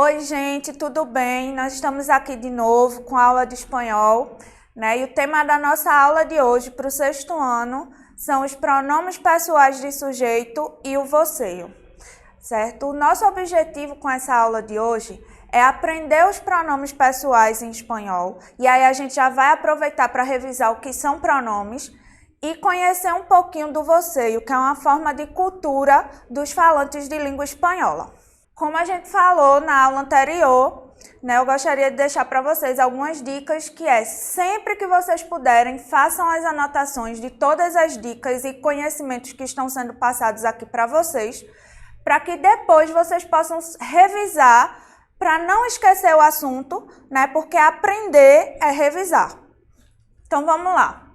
Oi, gente, tudo bem? Nós estamos aqui de novo com a aula de espanhol, né? E o tema da nossa aula de hoje para o sexto ano são os pronomes pessoais de sujeito e o voceio, certo? O nosso objetivo com essa aula de hoje é aprender os pronomes pessoais em espanhol, e aí a gente já vai aproveitar para revisar o que são pronomes e conhecer um pouquinho do voceio, que é uma forma de cultura dos falantes de língua espanhola. Como a gente falou na aula anterior, né, eu gostaria de deixar para vocês algumas dicas, que é sempre que vocês puderem, façam as anotações de todas as dicas e conhecimentos que estão sendo passados aqui para vocês, para que depois vocês possam revisar, para não esquecer o assunto, né, porque aprender é revisar. Então vamos lá.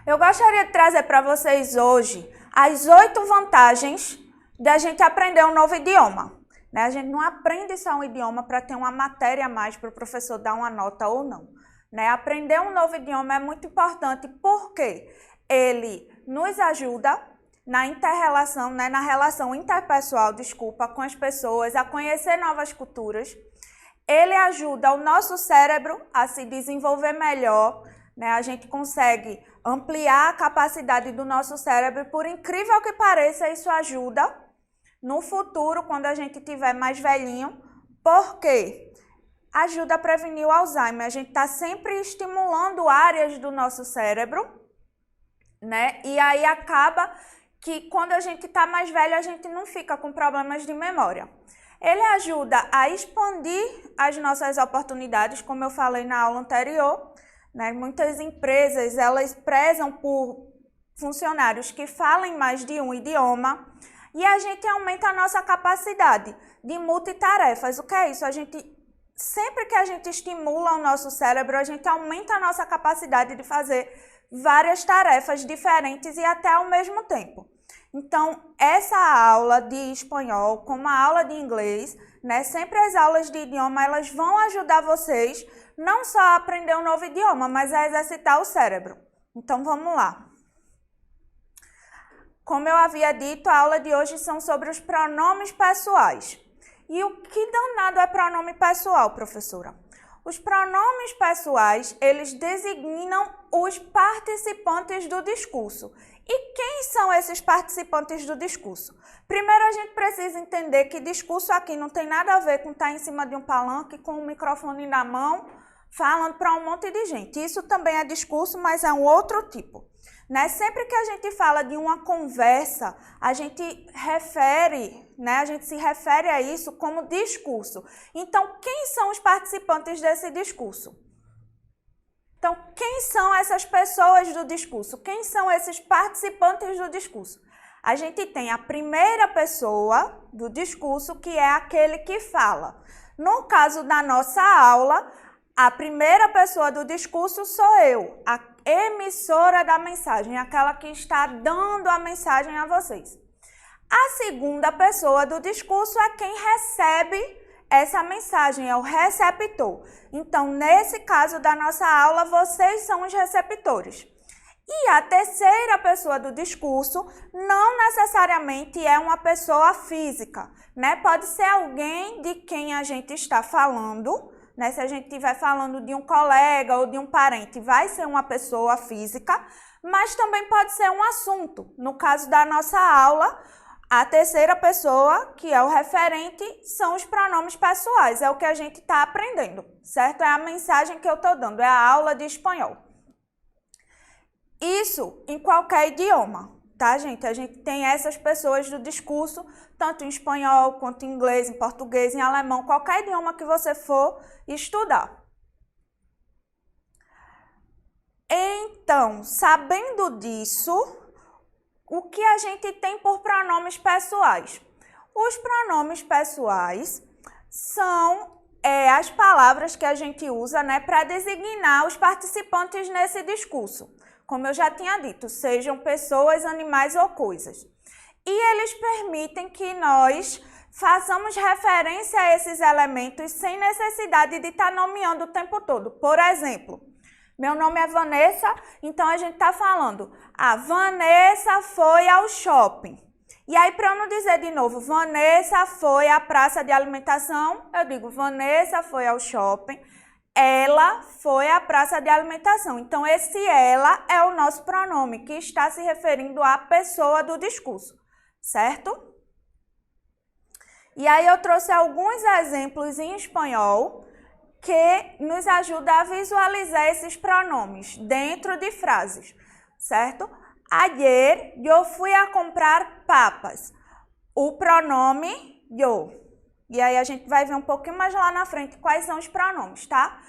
Eu gostaria de trazer para vocês hoje as 8 vantagens da gente aprender um novo idioma, né? A gente não aprende só um idioma para ter uma matéria a mais para o professor dar uma nota ou não, né? Aprender um novo idioma é muito importante porque ele nos ajuda na inter-relação, né? Na relação interpessoal, com as pessoas, a conhecer novas culturas. Ele ajuda o nosso cérebro a se desenvolver melhor, né? A gente consegue ampliar a capacidade do nosso cérebro, e por incrível que pareça, isso ajuda no futuro, quando a gente tiver mais velhinho, porque ajuda a prevenir o Alzheimer. A gente está sempre estimulando áreas do nosso cérebro, né? E aí acaba que quando a gente está mais velho, a gente não fica com problemas de memória. Ele ajuda a expandir as nossas oportunidades, como eu falei na aula anterior, né? Muitas empresas, elas prezam por funcionários que falem mais de um idioma, e a gente aumenta a nossa capacidade de multitarefas. O que é isso? Sempre que a gente estimula o nosso cérebro, a gente aumenta a nossa capacidade de fazer várias tarefas diferentes e até ao mesmo tempo. Então, essa aula de espanhol, como a aula de inglês, né, sempre as aulas de idioma, elas vão ajudar vocês não só a aprender um novo idioma, mas a exercitar o cérebro. Então, vamos lá. Como eu havia dito, a aula de hoje são sobre os pronomes pessoais. E o que danado é pronome pessoal, professora? Os pronomes pessoais, eles designam os participantes do discurso. E quem são esses participantes do discurso? Primeiro, a gente precisa entender que discurso aqui não tem nada a ver com estar em cima de um palanque, com um microfone na mão, falando para um monte de gente. Isso também é discurso, mas é um outro tipo. Né? Sempre que a gente fala de uma conversa, a gente se refere a isso como discurso. Então, quem são os participantes desse discurso? Então, quem são essas pessoas do discurso? Quem são esses participantes do discurso? A gente tem a primeira pessoa do discurso, que é aquele que fala. No caso da nossa aula, a primeira pessoa do discurso sou eu, a emissora da mensagem, aquela que está dando a mensagem a vocês. A segunda pessoa do discurso é quem recebe essa mensagem, é o receptor. Então, nesse caso da nossa aula, vocês são os receptores. E a terceira pessoa do discurso não necessariamente é uma pessoa física, né? Pode ser alguém de quem a gente está falando, né? Se a gente estiver falando de um colega ou de um parente, vai ser uma pessoa física, mas também pode ser um assunto. No caso da nossa aula, a terceira pessoa, que é o referente, são os pronomes pessoais, é o que a gente está aprendendo, certo? É a mensagem que eu estou dando, é a aula de espanhol. Isso em qualquer idioma, tá, gente? A gente tem essas pessoas do discurso, tanto em espanhol, quanto em inglês, em português, em alemão, qualquer idioma que você for estudar. Então, sabendo disso, o que a gente tem por pronomes pessoais? Os pronomes pessoais são as palavras que a gente usa, né, para designar os participantes nesse discurso. Como eu já tinha dito, sejam pessoas, animais ou coisas. E eles permitem que nós façamos referência a esses elementos sem necessidade de estar nomeando o tempo todo. Por exemplo, meu nome é Vanessa, então a gente está falando, a Vanessa foi ao shopping. E aí, para eu não dizer de novo, Vanessa foi à praça de alimentação, eu digo, Vanessa foi ao shopping, ela foi à praça de alimentação. Então, esse ela é o nosso pronome, que está se referindo à pessoa do discurso, certo? E aí, eu trouxe alguns exemplos em espanhol que nos ajudam a visualizar esses pronomes dentro de frases, certo? Ayer eu fui a comprar papas. O pronome yo. E aí a gente vai ver um pouquinho mais lá na frente quais são os pronomes, tá?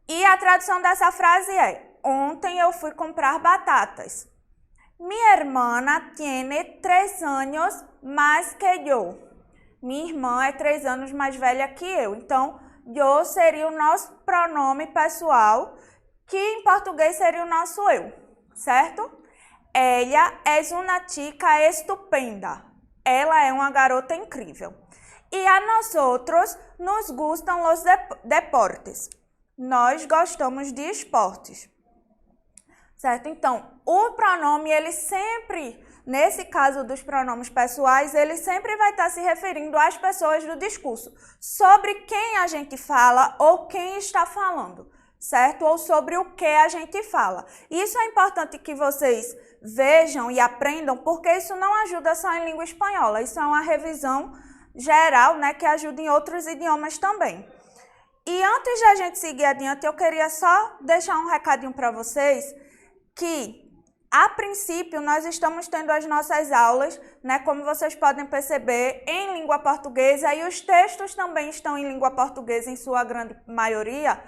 E a tradução dessa frase é: ontem eu fui comprar batatas. Minha hermana tiene 3 años más que yo. Minha irmã é 3 anos mais velha que eu. Então, yo seria o nosso pronome pessoal, que em português seria o nosso eu, certo? Ella es una chica estupenda. Ela é uma garota incrível. E a nosotros nos gustan los deportes. Nós gostamos de esportes. Certo? Então, o pronome, ele sempre, nesse caso dos pronomes pessoais, ele sempre vai estar se referindo às pessoas do discurso, sobre quem a gente fala ou quem está falando, certo? Ou sobre o que a gente fala. Isso é importante que vocês vejam e aprendam, porque isso não ajuda só em língua espanhola, isso é uma revisão geral, né, que ajuda em outros idiomas também. E antes de a gente seguir adiante, eu queria só deixar um recadinho para vocês, que a princípio nós estamos tendo as nossas aulas, né, como vocês podem perceber, em língua portuguesa, e os textos também estão em língua portuguesa em sua grande maioria,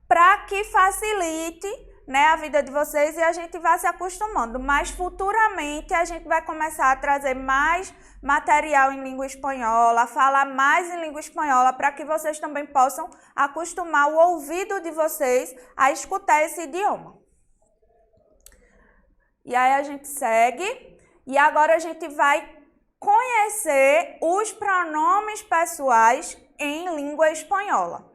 para que facilite, né, a vida de vocês e a gente vai se acostumando. Mas futuramente a gente vai começar a trazer mais material em língua espanhola, falar mais em língua espanhola, para que vocês também possam acostumar o ouvido de vocês a escutar esse idioma. E aí a gente segue, e agora a gente vai conhecer os pronomes pessoais em língua espanhola.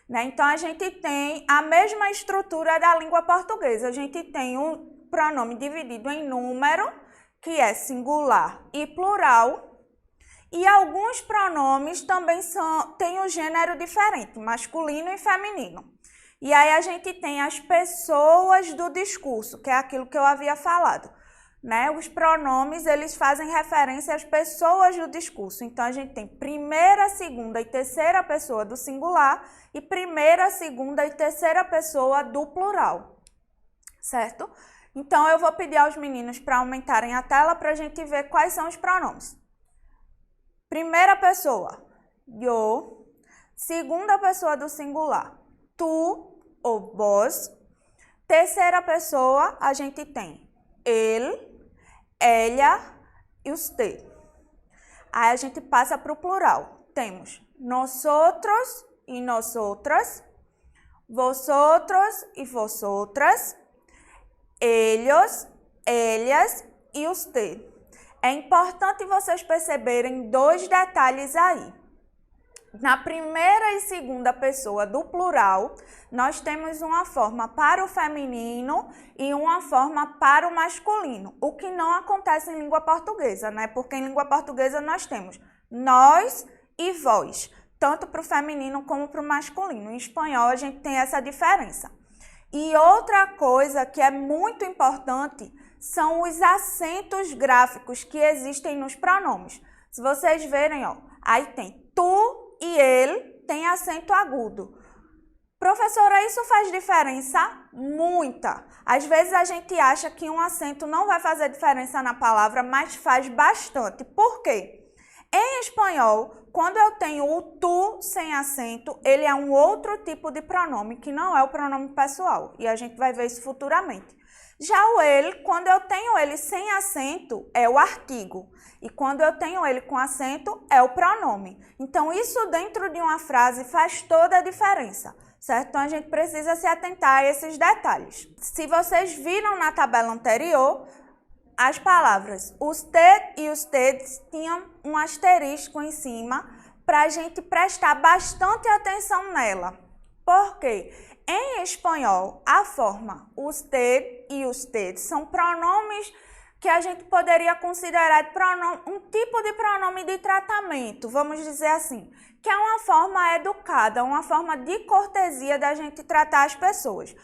Né? Então, a gente tem a mesma estrutura da língua portuguesa. A gente tem um pronome dividido em número, que é singular e plural. E alguns pronomes também têm um gênero diferente, masculino e feminino. E aí a gente tem as pessoas do discurso, que é aquilo que eu havia falado. Né? Os pronomes, eles fazem referência às pessoas do discurso. Então, a gente tem primeira, segunda e terceira pessoa do singular e primeira, segunda e terceira pessoa do plural, certo? Então, eu vou pedir aos meninos para aumentarem a tela para a gente ver quais são os pronomes. Primeira pessoa, yo. Segunda pessoa do singular, tu ou vos. Terceira pessoa, a gente tem ele, ella e usted. Aí a gente passa para o plural. Temos nosotros e nosotras, vosotros e vosotras, ellos, ellas e usted. É importante vocês perceberem 2 detalhes aí. Na primeira e segunda pessoa do plural, nós temos uma forma para o feminino e uma forma para o masculino, o que não acontece em língua portuguesa, né? Porque em língua portuguesa nós temos nós e vós, tanto para o feminino como para o masculino. Em espanhol a gente tem essa diferença. E outra coisa que é muito importante são os acentos gráficos que existem nos pronomes. Se vocês verem, ó, aí tem tu e ele tem acento agudo. Professora, isso faz diferença? Muita. Às vezes a gente acha que um acento não vai fazer diferença na palavra, mas faz bastante. Por quê? Em espanhol, quando eu tenho o tu sem acento, ele é um outro tipo de pronome, que não é o pronome pessoal. E a gente vai ver isso futuramente. Já o ele, quando eu tenho ele sem acento, é o artigo. E quando eu tenho ele com acento, é o pronome. Então, isso dentro de uma frase faz toda a diferença, certo? Então, a gente precisa se atentar a esses detalhes. Se vocês viram na tabela anterior, as palavras usted e ustedes tinham um asterisco em cima para a gente prestar bastante atenção nela. Por quê? Em espanhol, a forma usted e ustedes são pronomes que a gente poderia considerar de pronome, um tipo de pronome de tratamento, vamos dizer assim, que é uma forma educada, uma forma de cortesia da gente tratar as pessoas.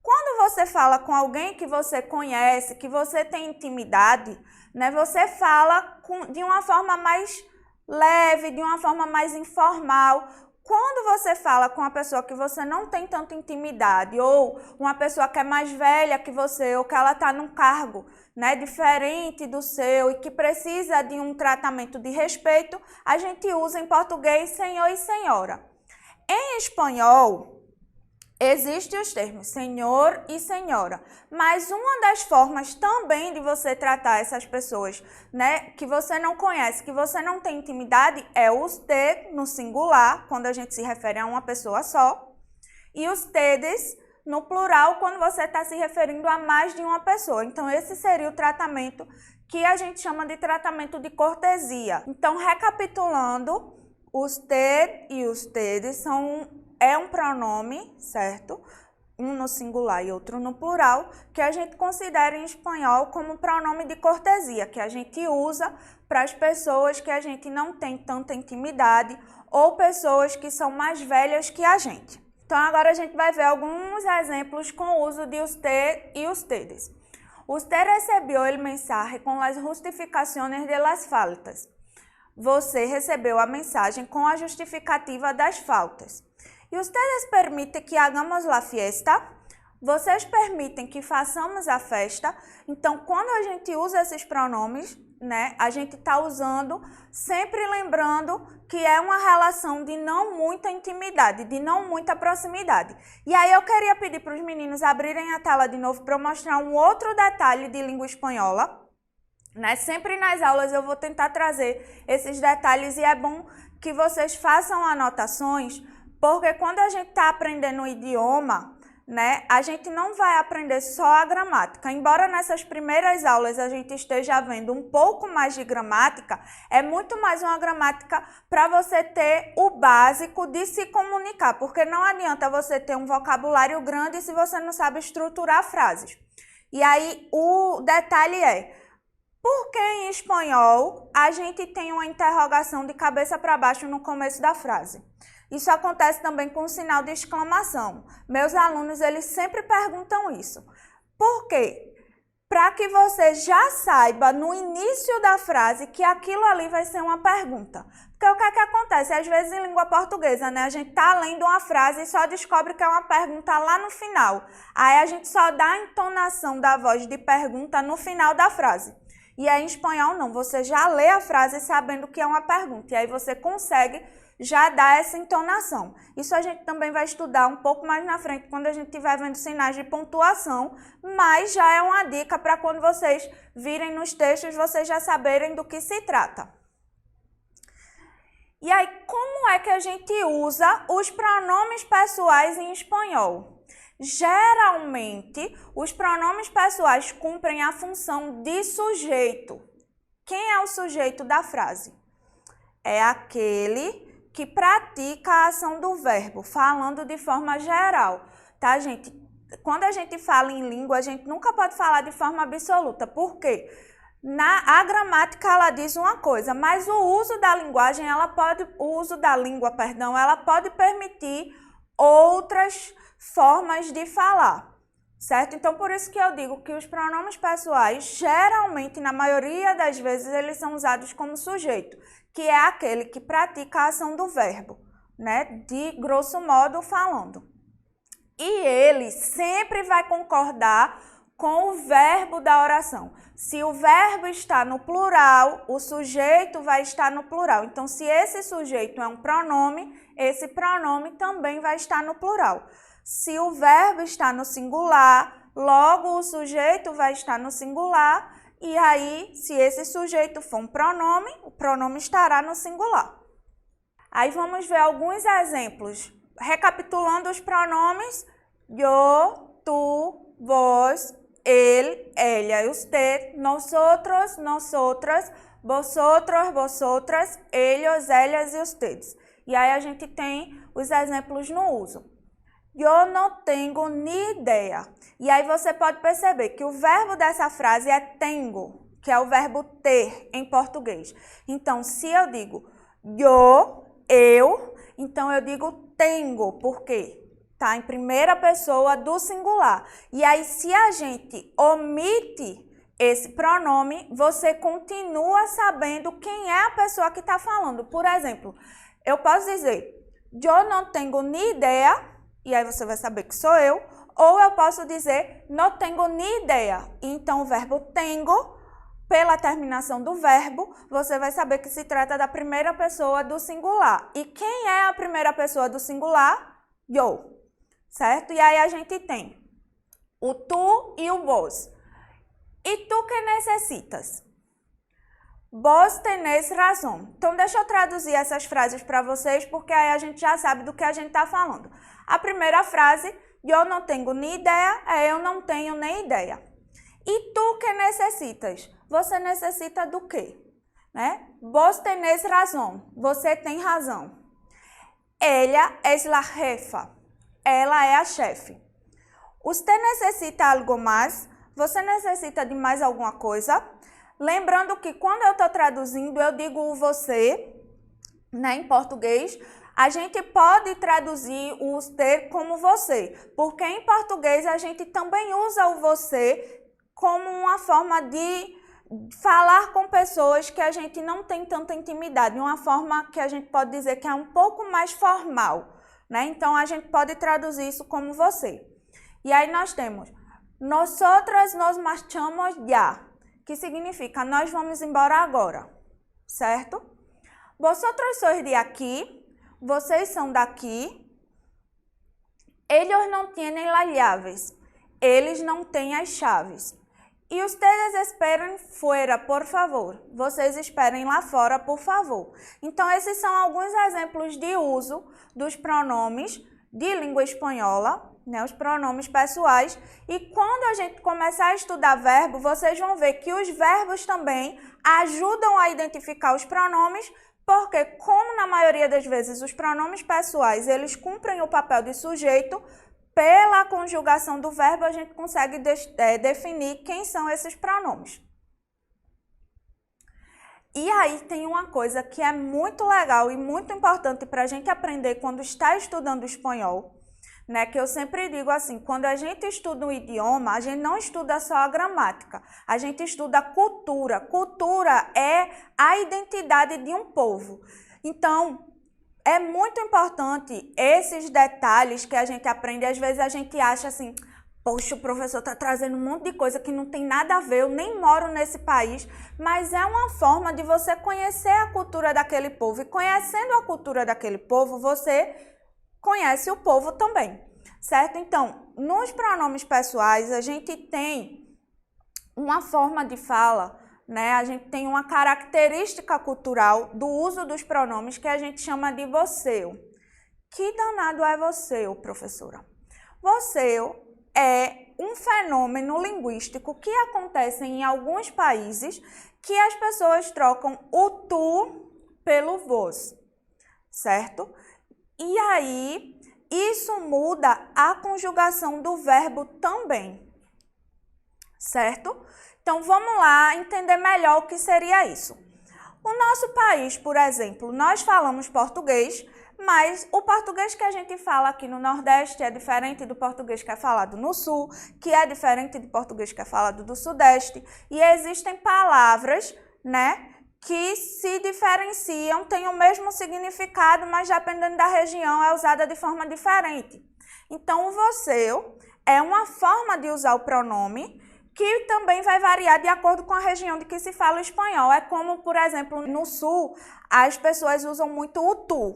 Quando você fala com alguém que você conhece, que você tem intimidade, né, você fala de uma forma mais leve, de uma forma mais informal. Quando você fala com uma pessoa que você não tem tanta intimidade, ou uma pessoa que é mais velha que você, ou que ela está num cargo, né, diferente do seu e que precisa de um tratamento de respeito, a gente usa em português senhor e senhora. Em espanhol, existem os termos senhor e senhora, mas uma das formas também de você tratar essas pessoas, né, que você não conhece, que você não tem intimidade, é o usted no singular, quando a gente se refere a uma pessoa só, e ustedes no plural, quando você está se referindo a mais de uma pessoa. Então, esse seria o tratamento que a gente chama de tratamento de cortesia. Então, recapitulando, usted e ustedes é um pronome, certo? Um no singular e outro no plural, que a gente considera em espanhol como pronome de cortesia, que a gente usa para as pessoas que a gente não tem tanta intimidade ou pessoas que são mais velhas que a gente. Então, agora a gente vai ver alguns exemplos com o uso de usted e ustedes. Usted recibió el mensaje con las justificaciones de las faltas. Você recebeu a mensagem com a justificativa das faltas. E ustedes permitem que hagamos la fiesta? Vocês permitem que façamos a festa? Então, quando a gente usa esses pronomes, né, a gente está usando, sempre lembrando que é uma relação de não muita intimidade, de não muita proximidade. E aí eu queria pedir para os meninos abrirem a tela de novo para eu mostrar um outro detalhe de língua espanhola. Né? Sempre nas aulas eu vou tentar trazer esses detalhes e é bom que vocês façam anotações, porque quando a gente está aprendendo o idioma, né, a gente não vai aprender só a gramática. Embora nessas primeiras aulas a gente esteja vendo um pouco mais de gramática, é muito mais uma gramática para você ter o básico de se comunicar, porque não adianta você ter um vocabulário grande se você não sabe estruturar frases. E aí o detalhe é, por que em espanhol a gente tem uma interrogação de cabeça para baixo no começo da frase? Isso acontece também com o sinal de exclamação. Meus alunos, eles sempre perguntam isso. Por quê? Para que você já saiba no início da frase que aquilo ali vai ser uma pergunta. Porque o que é que acontece? Às vezes em língua portuguesa, né? A gente está lendo uma frase e só descobre que é uma pergunta lá no final. Aí a gente só dá a entonação da voz de pergunta no final da frase. E aí em espanhol não, você já lê a frase sabendo que é uma pergunta. E aí você consegue já dá essa entonação. Isso a gente também vai estudar um pouco mais na frente, quando a gente estiver vendo sinais de pontuação, mas já é uma dica para quando vocês virem nos textos, vocês já saberem do que se trata. E aí, como é que a gente usa os pronomes pessoais em espanhol? Geralmente, os pronomes pessoais cumprem a função de sujeito. Quem é o sujeito da frase? É aquele que pratica a ação do verbo, falando de forma geral, tá, gente? Quando a gente fala em língua, a gente nunca pode falar de forma absoluta. Por quê? A gramática, ela diz uma coisa, mas o uso da linguagem, ela pode permitir outras formas de falar, certo? Então, por isso que eu digo que os pronomes pessoais, geralmente, na maioria das vezes, eles são usados como sujeito, que é aquele que pratica a ação do verbo, né? De grosso modo falando. E ele sempre vai concordar com o verbo da oração. Se o verbo está no plural, o sujeito vai estar no plural. Então, se esse sujeito é um pronome, esse pronome também vai estar no plural. Se o verbo está no singular, logo o sujeito vai estar no singular. E aí, se esse sujeito for um pronome, o pronome estará no singular. Aí vamos ver alguns exemplos. Recapitulando os pronomes, yo, tu, vos, él, ella y usted, nosotros, nosotras, vosotros, vosotras, ellos, ellas e ustedes. E aí a gente tem os exemplos no uso. Eu não tenho ni ideia. E aí você pode perceber que o verbo dessa frase é tengo, que é o verbo ter em português. Então, se eu digo eu, então eu digo tengo, por quê? Tá em primeira pessoa do singular. E aí, se a gente omite esse pronome, você continua sabendo quem é a pessoa que está falando. Por exemplo, eu posso dizer, eu não tenho ni ideia, e aí você vai saber que sou eu, ou eu posso dizer, não tenho ni ideia. Então, o verbo tenho, pela terminação do verbo, você vai saber que se trata da primeira pessoa do singular. E quem é a primeira pessoa do singular? Eu, certo? E aí a gente tem o tu e o vos. E tu que necessitas? Vos tenés razão. Então, deixa eu traduzir essas frases para vocês, porque aí a gente já sabe do que a gente está falando. A primeira frase, eu não tenho nem ideia, é eu não tenho nem ideia. E tu que necessitas? Você necessita do quê? Né? Vos tenés razão. Você tem razão. Ella es la jefa. Ela é a chefe. Usted necessita algo mais? Você necessita de mais alguma coisa? Lembrando que quando eu estou traduzindo, eu digo o você, né, em português. A gente pode traduzir o usted como você, porque em português a gente também usa o você como uma forma de falar com pessoas que a gente não tem tanta intimidade, uma forma que a gente pode dizer que é um pouco mais formal, né? Então a gente pode traduzir isso como você. E aí nós temos nosotras nos marchamos ya, que significa nós vamos embora agora, certo? Vosotros sois de aqui, vocês são daqui. Ellos não tienen las llaves, eles não têm as chaves. E ustedes esperem fuera, por favor. Vocês esperem lá fora, por favor. Então, esses são alguns exemplos de uso dos pronomes de língua espanhola, né, os pronomes pessoais. E quando a gente começar a estudar verbo, vocês vão ver que os verbos também ajudam a identificar os pronomes, porque como na maioria das vezes os pronomes pessoais, eles cumprem o papel de sujeito, pela conjugação do verbo, a gente consegue definir quem são esses pronomes. E aí tem uma coisa que é muito legal e muito importante para a gente aprender quando está estudando espanhol, né? Que eu sempre digo assim, quando a gente estuda um idioma, a gente não estuda só a gramática, a gente estuda a cultura. Cultura é a identidade de um povo. Então, é muito importante esses detalhes que a gente aprende. Às vezes a gente acha assim, poxa, o professor está trazendo um monte de coisa que não tem nada a ver, eu nem moro nesse país, mas é uma forma de você conhecer a cultura daquele povo. E conhecendo a cultura daquele povo, você conhece o povo também, certo? Então, nos pronomes pessoais, a gente tem uma forma de fala, né? A gente tem uma característica cultural do uso dos pronomes que a gente chama de você. Que danado é você, professora? Você é um fenômeno linguístico que acontece em alguns países que as pessoas trocam o tu pelo vos, certo? E aí, isso muda a conjugação do verbo também, certo? Então, vamos lá entender melhor o que seria isso. O nosso país, por exemplo, nós falamos português, mas o português que a gente fala aqui no Nordeste é diferente do português que é falado no Sul, que é diferente do português que é falado do Sudeste, e existem palavras, né, que se diferenciam, têm o mesmo significado, mas dependendo da região é usada de forma diferente. Então, o você é uma forma de usar o pronome que também vai variar de acordo com a região de que se fala o espanhol. É como, por exemplo, no Sul, as pessoas usam muito o tu,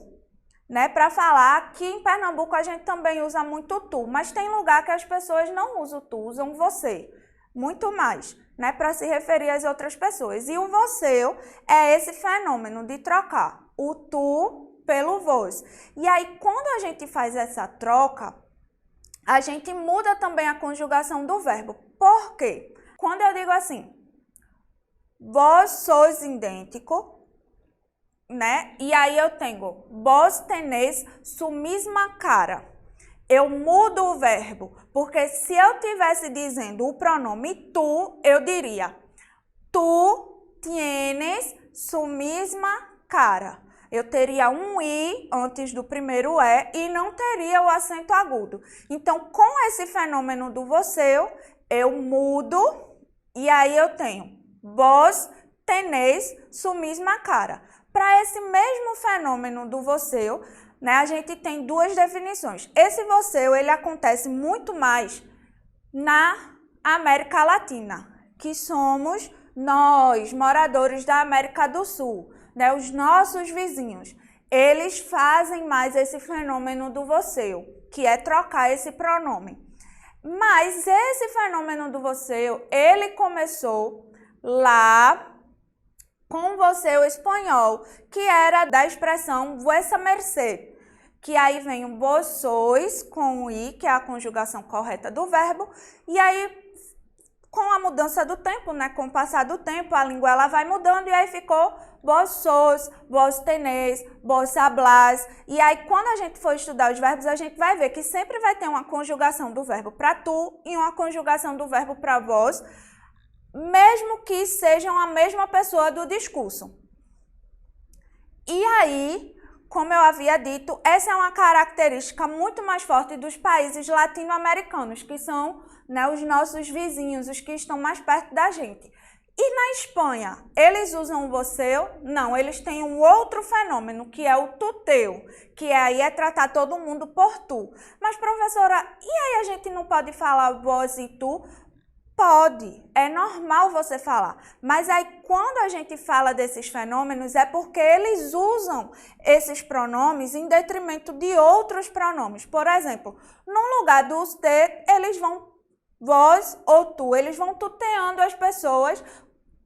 né, para falar. Que em Pernambuco a gente também usa muito o tu, mas tem lugar que as pessoas não usam o tu, usam você, muito mais, né, para se referir às outras pessoas. E o você é esse fenômeno de trocar o tu pelo vos. E aí, quando a gente faz essa troca, a gente muda também a conjugação do verbo. Por quê? Quando eu digo assim, vós sois idêntico, né? E aí eu tenho, vós tenéis su misma cara. eu mudo o verbo, porque se eu estivesse dizendo o pronome tu, eu diria tu tienes su misma cara. Eu teria um i antes do primeiro e não teria o acento agudo. Então, com esse fenômeno do você, eu mudo e aí eu tenho vos tenéis su misma cara. Para esse mesmo fenômeno do você, né, a gente tem duas definições. Esse você, ele acontece muito mais na América Latina, que somos nós, moradores da América do Sul, né, os nossos vizinhos. Eles fazem mais esse fenômeno do você, que é trocar esse pronome. Mas esse fenômeno do você, ele começou lá com você o espanhol, que era da expressão vuesa merced, que aí vem o vos sois com o i, que é a conjugação correta do verbo, e aí com a mudança do tempo, né, com o passar do tempo, a língua ela vai mudando e aí ficou vos sois, vos tenéis, vos habláis. E aí quando a gente for estudar os verbos, a gente vai ver que sempre vai ter uma conjugação do verbo para tu e uma conjugação do verbo para vós, mesmo que sejam a mesma pessoa do discurso. E aí, como eu havia dito, essa é uma característica muito mais forte dos países latino-americanos, que são, né, os nossos vizinhos, os que estão mais perto da gente. E na Espanha, eles usam o você? Não, eles têm um outro fenômeno, que é o tuteu, que aí é tratar todo mundo por tu. Mas, professora, e aí a gente não pode falar vós e tu? Pode, é normal você falar, mas aí quando a gente fala desses fenômenos é porque eles usam esses pronomes em detrimento de outros pronomes. Por exemplo, no lugar do usted, eles vão vós ou tu, eles vão tuteando as pessoas,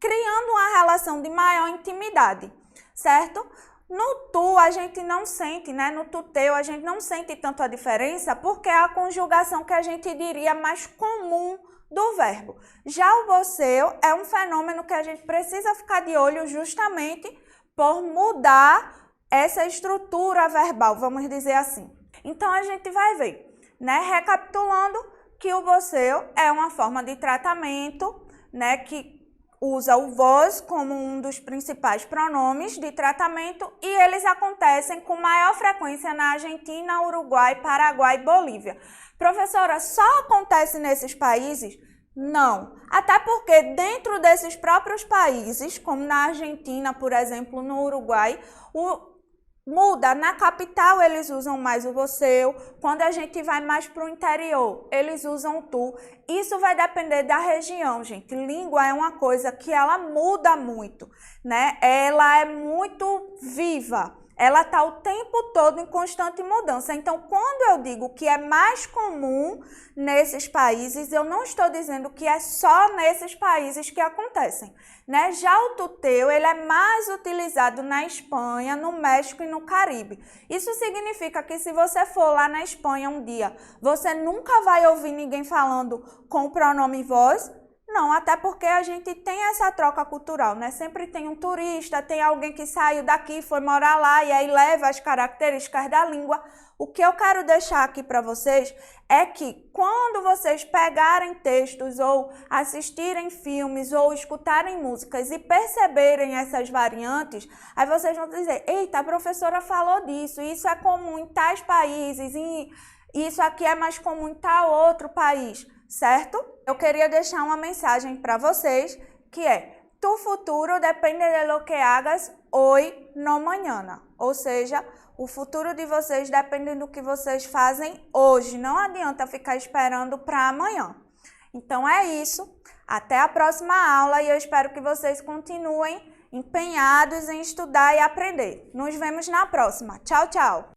criando uma relação de maior intimidade, certo? No tu a gente não sente, né? No tuteu a gente não sente tanto a diferença porque é a conjugação que a gente diria mais comum do verbo. Já o você é um fenômeno que a gente precisa ficar de olho justamente por mudar essa estrutura verbal, vamos dizer assim. Então a gente vai ver, né, recapitulando, que o você é uma forma de tratamento, né, que usa o vós como um dos principais pronomes de tratamento e eles acontecem com maior frequência na Argentina, Uruguai, Paraguai e Bolívia. Professora, só acontece nesses países? Não. Até porque dentro desses próprios países, como na Argentina, por exemplo, no Uruguai, muda. Na capital eles usam mais o você, quando a gente vai mais para o interior, eles usam o tu. Isso vai depender da região, gente. Língua é uma coisa que ela muda muito, né? Ela é muito viva. Ela está o tempo todo em constante mudança. Então, quando eu digo que é mais comum nesses países, eu não estou dizendo que é só nesses países que acontecem, né? Já o tuteu, ele é mais utilizado na Espanha, no México e no Caribe. Isso significa que se você for lá na Espanha um dia, você nunca vai ouvir ninguém falando com o pronome vós. Não, até porque a gente tem essa troca cultural, né? Sempre tem um turista, tem alguém que saiu daqui, foi morar lá e aí leva as características da língua. O que eu quero deixar aqui para vocês é que quando vocês pegarem textos ou assistirem filmes ou escutarem músicas e perceberem essas variantes, aí vocês vão dizer, eita, a professora falou disso, isso é comum em tais países, e isso aqui é mais comum em tal outro país, certo? Eu queria deixar uma mensagem para vocês que é tu futuro depende de lo que hagas hoy, no mañana. Ou seja, o futuro de vocês depende do que vocês fazem hoje. Não adianta ficar esperando para amanhã. Então é isso. Até a próxima aula e eu espero que vocês continuem empenhados em estudar e aprender. Nos vemos na próxima. Tchau, tchau!